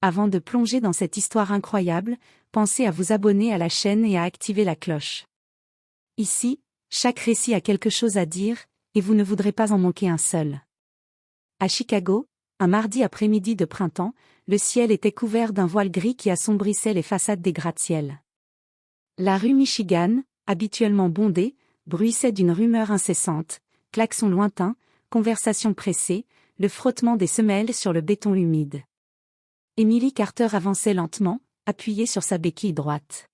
Avant de plonger dans cette histoire incroyable, pensez à vous abonner à la chaîne et à activer la cloche. Ici, chaque récit a quelque chose à dire, et vous ne voudrez pas en manquer un seul. À Chicago, un mardi après-midi de printemps, le ciel était couvert d'un voile gris qui assombrissait les façades des gratte-ciel. La rue Michigan, habituellement bondée, bruissait d'une rumeur incessante, klaxons lointains, conversations pressées, le frottement des semelles sur le béton humide. Emily Carter avançait lentement, appuyée sur sa béquille droite.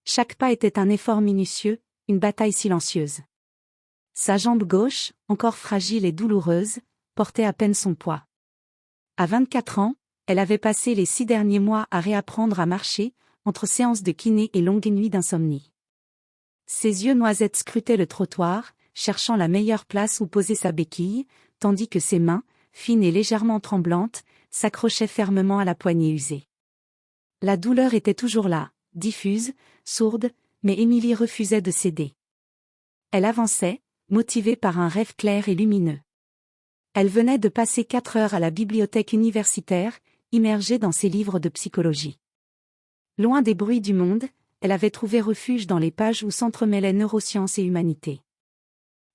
Chaque pas était un effort minutieux, une bataille silencieuse. Sa jambe gauche, encore fragile et douloureuse, portait à peine son poids. À 24 ans, elle avait passé les 6 derniers mois à réapprendre à marcher, entre séances de kiné et longues nuits d'insomnie. Ses yeux noisettes scrutaient le trottoir, cherchant la meilleure place où poser sa béquille, tandis que ses mains, fines et légèrement tremblantes, s'accrochaient fermement à la poignée usée. La douleur était toujours là, diffuse, sourde, mais Emily refusait de céder. Elle avançait, motivée par un rêve clair et lumineux. Elle venait de passer 4 heures à la bibliothèque universitaire, immergée dans ses livres de psychologie. Loin des bruits du monde, elle avait trouvé refuge dans les pages où s'entremêlaient neurosciences et humanité.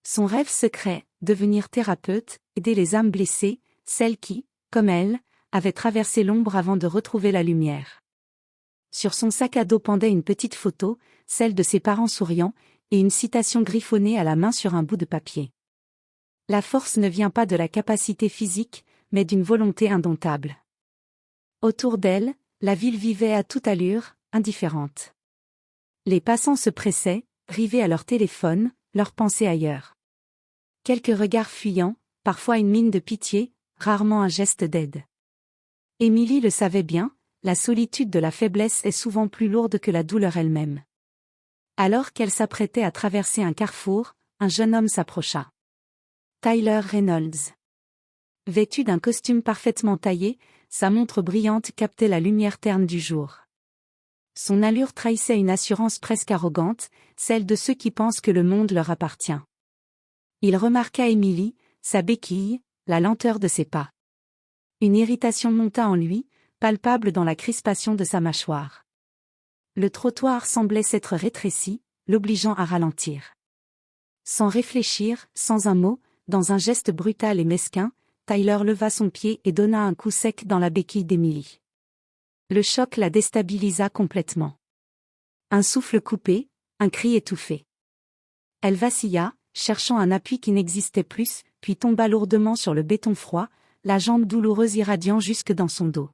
Son rêve secret, devenir thérapeute, aider les âmes blessées, celles qui, comme elle, avaient traversé l'ombre avant de retrouver la lumière. Sur son sac à dos pendait une petite photo, celle de ses parents souriants, et une citation griffonnée à la main sur un bout de papier. La force ne vient pas de la capacité physique, mais d'une volonté indomptable. Autour d'elle, la ville vivait à toute allure, indifférente. Les passants se pressaient, rivés à leur téléphone, leurs pensées ailleurs. Quelques regards fuyants, parfois une mine de pitié, rarement un geste d'aide. Emily le savait bien, la solitude de la faiblesse est souvent plus lourde que la douleur elle-même. Alors qu'elle s'apprêtait à traverser un carrefour, un jeune homme s'approcha. Tyler Reynolds. Vêtu d'un costume parfaitement taillé, sa montre brillante captait la lumière terne du jour. Son allure trahissait une assurance presque arrogante, celle de ceux qui pensent que le monde leur appartient. Il remarqua Emily, sa béquille, la lenteur de ses pas. Une irritation monta en lui, palpable dans la crispation de sa mâchoire. Le trottoir semblait s'être rétréci, l'obligeant à ralentir. Sans réfléchir, sans un mot, dans un geste brutal et mesquin, Tyler leva son pied et donna un coup sec dans la béquille d'Emily. Le choc la déstabilisa complètement. Un souffle coupé, un cri étouffé. Elle vacilla, cherchant un appui qui n'existait plus, puis tomba lourdement sur le béton froid, la jambe douloureuse irradiant jusque dans son dos.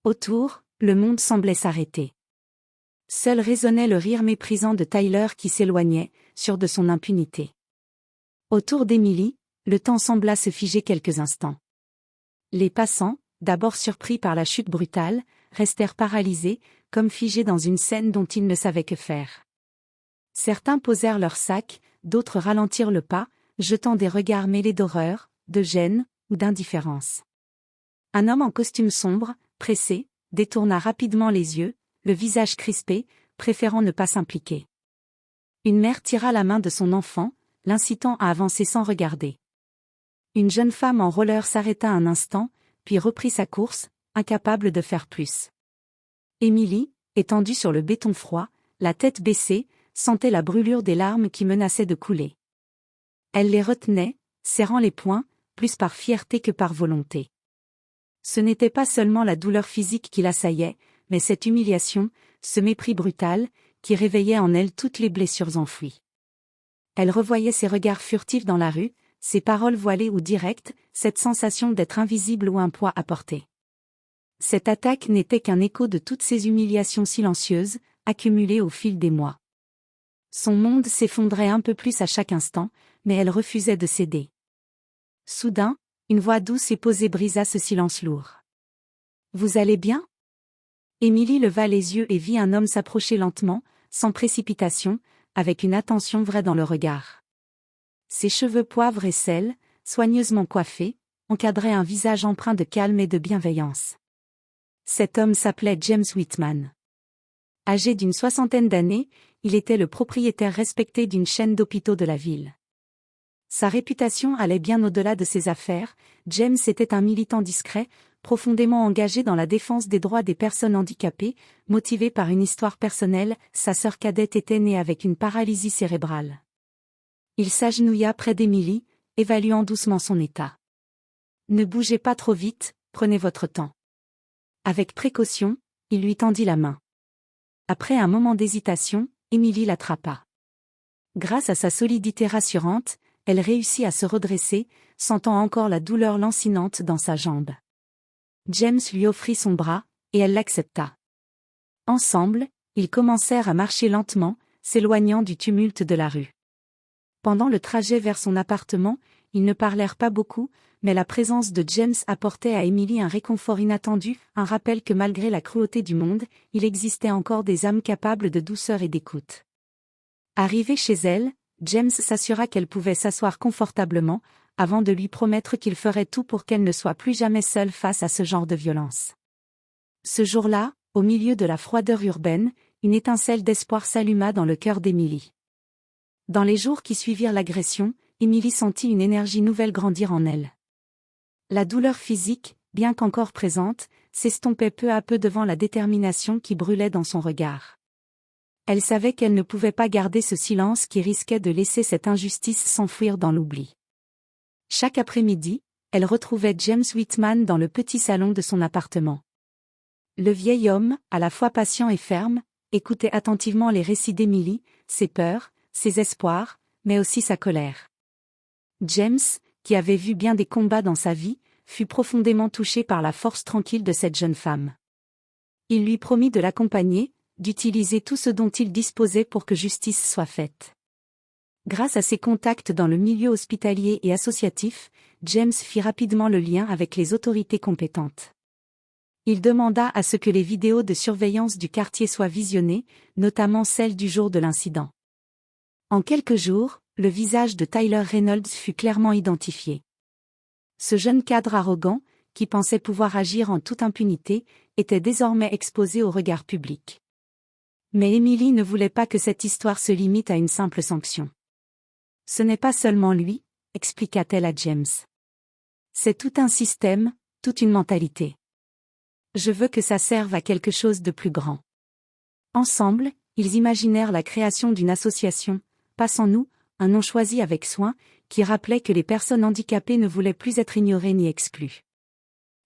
Autour, le monde semblait s'arrêter. Seul résonnait le rire méprisant de Tyler qui s'éloignait, sûr de son impunité. Autour d'Emily, le temps sembla se figer quelques instants. Les passants, d'abord surpris par la chute brutale, restèrent paralysés, comme figés dans une scène dont ils ne savaient que faire. Certains posèrent leurs sacs, d'autres ralentirent le pas, jetant des regards mêlés d'horreur, de gêne ou d'indifférence. Un homme en costume sombre, pressé, détourna rapidement les yeux, le visage crispé, préférant ne pas s'impliquer. Une mère tira la main de son enfant, l'incitant à avancer sans regarder. Une jeune femme en roller s'arrêta un instant, puis reprit sa course, incapable de faire plus. Emily, étendue sur le béton froid, la tête baissée, sentait la brûlure des larmes qui menaçaient de couler. Elle les retenait, serrant les poings, plus par fierté que par volonté. Ce n'était pas seulement la douleur physique qui l'assaillait, mais cette humiliation, ce mépris brutal, qui réveillait en elle toutes les blessures enfouies. Elle revoyait ses regards furtifs dans la rue, ses paroles voilées ou directes, cette sensation d'être invisible ou un poids à porter. Cette attaque n'était qu'un écho de toutes ces humiliations silencieuses, accumulées au fil des mois. Son monde s'effondrait un peu plus à chaque instant, mais elle refusait de céder. Soudain, une voix douce et posée brisa ce silence lourd. « Vous allez bien ?» Emily leva les yeux et vit un homme s'approcher lentement, sans précipitation, avec une attention vraie dans le regard. Ses cheveux poivre et sel, soigneusement coiffés, encadraient un visage empreint de calme et de bienveillance. Cet homme s'appelait James Whitman. Âgé d'une 60aine d'années, il était le propriétaire respecté d'une chaîne d'hôpitaux de la ville. Sa réputation allait bien au-delà de ses affaires. James était un militant discret, profondément engagé dans la défense des droits des personnes handicapées, motivé par une histoire personnelle, sa sœur cadette était née avec une paralysie cérébrale. Il s'agenouilla près d'Emily, évaluant doucement son état. « Ne bougez pas trop vite, prenez votre temps. » Avec précaution, il lui tendit la main. Après un moment d'hésitation, Emily l'attrapa. Grâce à sa solidité rassurante, elle réussit à se redresser, sentant encore la douleur lancinante dans sa jambe. James lui offrit son bras, et elle l'accepta. Ensemble, ils commencèrent à marcher lentement, s'éloignant du tumulte de la rue. Pendant le trajet vers son appartement, ils ne parlèrent pas beaucoup, mais la présence de James apportait à Emily un réconfort inattendu, un rappel que malgré la cruauté du monde, il existait encore des âmes capables de douceur et d'écoute. Arrivé chez elle, James s'assura qu'elle pouvait s'asseoir confortablement, avant de lui promettre qu'il ferait tout pour qu'elle ne soit plus jamais seule face à ce genre de violence. Ce jour-là, au milieu de la froideur urbaine, une étincelle d'espoir s'alluma dans le cœur d'Emily. Dans les jours qui suivirent l'agression, Emily sentit une énergie nouvelle grandir en elle. La douleur physique, bien qu'encore présente, s'estompait peu à peu devant la détermination qui brûlait dans son regard. Elle savait qu'elle ne pouvait pas garder ce silence qui risquait de laisser cette injustice s'enfouir dans l'oubli. Chaque après-midi, elle retrouvait James Whitman dans le petit salon de son appartement. Le vieil homme, à la fois patient et ferme, écoutait attentivement les récits d'Emily, ses peurs, ses espoirs, mais aussi sa colère. James, qui avait vu bien des combats dans sa vie, fut profondément touché par la force tranquille de cette jeune femme. Il lui promit de l'accompagner, d'utiliser tout ce dont il disposait pour que justice soit faite. Grâce à ses contacts dans le milieu hospitalier et associatif, James fit rapidement le lien avec les autorités compétentes. Il demanda à ce que les vidéos de surveillance du quartier soient visionnées, notamment celles du jour de l'incident. En quelques jours, le visage de Tyler Reynolds fut clairement identifié. Ce jeune cadre arrogant, qui pensait pouvoir agir en toute impunité, était désormais exposé au regard public. Mais Emily ne voulait pas que cette histoire se limite à une simple sanction. « Ce n'est pas seulement lui », expliqua-t-elle à James. « C'est tout un système, toute une mentalité. Je veux que ça serve à quelque chose de plus grand. » Ensemble, ils imaginèrent la création d'une association, Passe en nous, un nom choisi avec soin, qui rappelait que les personnes handicapées ne voulaient plus être ignorées ni exclues.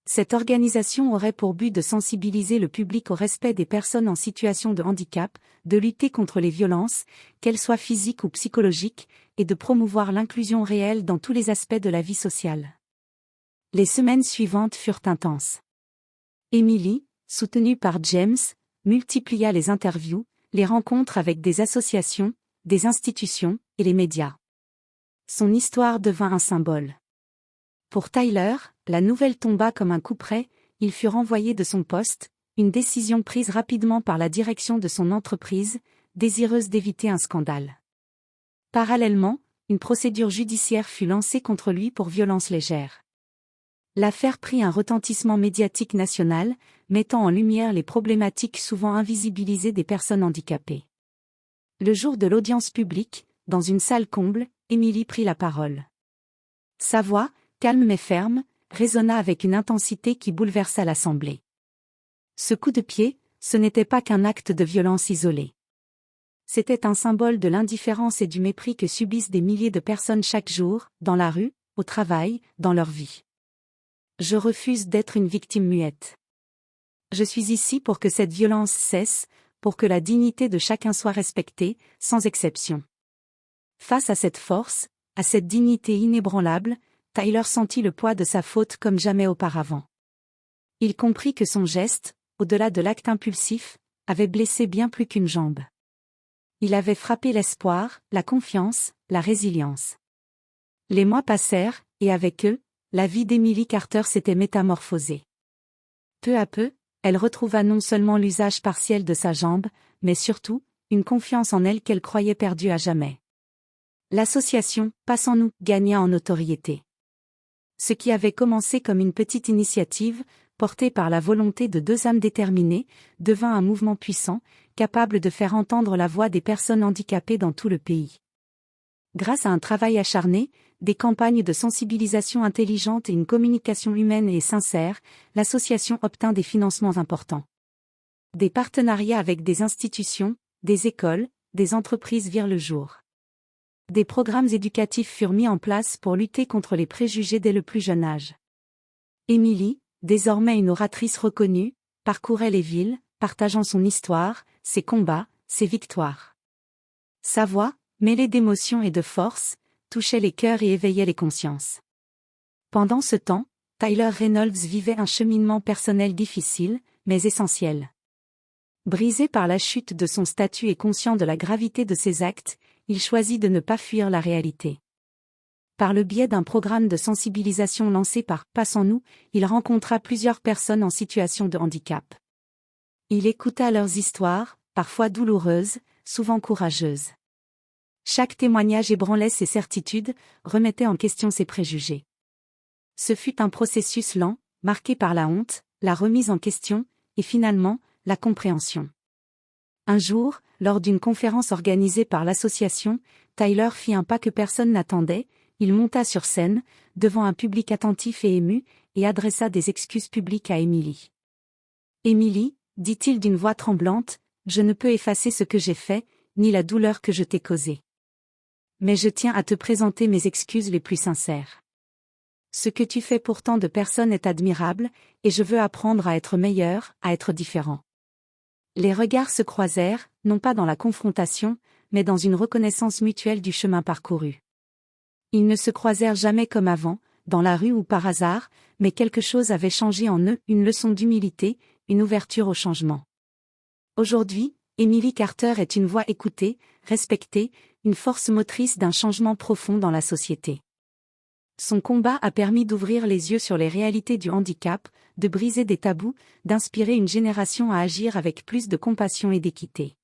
Cette organisation aurait pour but de sensibiliser le public au respect des personnes en situation de handicap, de lutter contre les violences, qu'elles soient physiques ou psychologiques, et de promouvoir l'inclusion réelle dans tous les aspects de la vie sociale. Les semaines suivantes furent intenses. Emily, soutenue par James, multiplia les interviews, les rencontres avec des associations, des institutions, et les médias. Son histoire devint un symbole. Pour Tyler, la nouvelle tomba comme un coup près, il fut renvoyé de son poste, une décision prise rapidement par la direction de son entreprise, désireuse d'éviter un scandale. Parallèlement, une procédure judiciaire fut lancée contre lui pour violence légère. L'affaire prit un retentissement médiatique national, mettant en lumière les problématiques souvent invisibilisées des personnes handicapées. Le jour de l'audience publique, dans une salle comble, Emily prit la parole. Sa voix, calme mais ferme, résonna avec une intensité qui bouleversa l'assemblée. Ce coup de pied, ce n'était pas qu'un acte de violence isolé. C'était un symbole de l'indifférence et du mépris que subissent des milliers de personnes chaque jour, dans la rue, au travail, dans leur vie. Je refuse d'être une victime muette. Je suis ici pour que cette violence cesse, pour que la dignité de chacun soit respectée, sans exception. Face à cette force, à cette dignité inébranlable, Tyler sentit le poids de sa faute comme jamais auparavant. Il comprit que son geste, au-delà de l'acte impulsif, avait blessé bien plus qu'une jambe. Il avait frappé l'espoir, la confiance, la résilience. Les mois passèrent, et avec eux, la vie d'Emily Carter s'était métamorphosée. Peu à peu, elle retrouva non seulement l'usage partiel de sa jambe, mais surtout, une confiance en elle qu'elle croyait perdue à jamais. L'association « Passe en nous » gagna en notoriété. Ce qui avait commencé comme une petite initiative, portée par la volonté de deux âmes déterminées, devint un mouvement puissant, capable de faire entendre la voix des personnes handicapées dans tout le pays. Grâce à un travail acharné, des campagnes de sensibilisation intelligentes et une communication humaine et sincère, l'association obtint des financements importants. Des partenariats avec des institutions, des écoles, des entreprises virent le jour. Des programmes éducatifs furent mis en place pour lutter contre les préjugés dès le plus jeune âge. Émilie, désormais une oratrice reconnue, parcourait les villes, partageant son histoire, ses combats, ses victoires. Sa voix, mêlée d'émotion et de force, touchait les cœurs et éveillait les consciences. Pendant ce temps, Tyler Reynolds vivait un cheminement personnel difficile, mais essentiel. Brisé par la chute de son statut et conscient de la gravité de ses actes, il choisit de ne pas fuir la réalité. Par le biais d'un programme de sensibilisation lancé par Passons-nous, il rencontra plusieurs personnes en situation de handicap. Il écouta leurs histoires, parfois douloureuses, souvent courageuses. Chaque témoignage ébranlait ses certitudes, remettait en question ses préjugés. Ce fut un processus lent, marqué par la honte, la remise en question, et finalement, la compréhension. Un jour, lors d'une conférence organisée par l'association, Tyler fit un pas que personne n'attendait, il monta sur scène, devant un public attentif et ému, et adressa des excuses publiques à Émilie. « Émilie, dit-il d'une voix tremblante, je ne peux effacer ce que j'ai fait, ni la douleur que je t'ai causée. Mais je tiens à te présenter mes excuses les plus sincères. Ce que tu fais pour tant de personnes est admirable, et je veux apprendre à être meilleur, à être différent. » Les regards se croisèrent, non pas dans la confrontation, mais dans une reconnaissance mutuelle du chemin parcouru. Ils ne se croisèrent jamais comme avant, dans la rue ou par hasard, mais quelque chose avait changé en eux, une leçon d'humilité, une ouverture au changement. Aujourd'hui, Émilie Carter est une voix écoutée, respectée, une force motrice d'un changement profond dans la société. Son combat a permis d'ouvrir les yeux sur les réalités du handicap, de briser des tabous, d'inspirer une génération à agir avec plus de compassion et d'équité.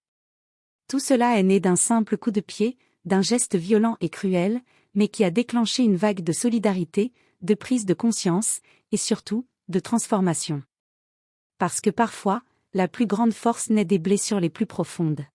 Tout cela est né d'un simple coup de pied, d'un geste violent et cruel, mais qui a déclenché une vague de solidarité, de prise de conscience, et surtout, de transformation. Parce que parfois, la plus grande force naît des blessures les plus profondes.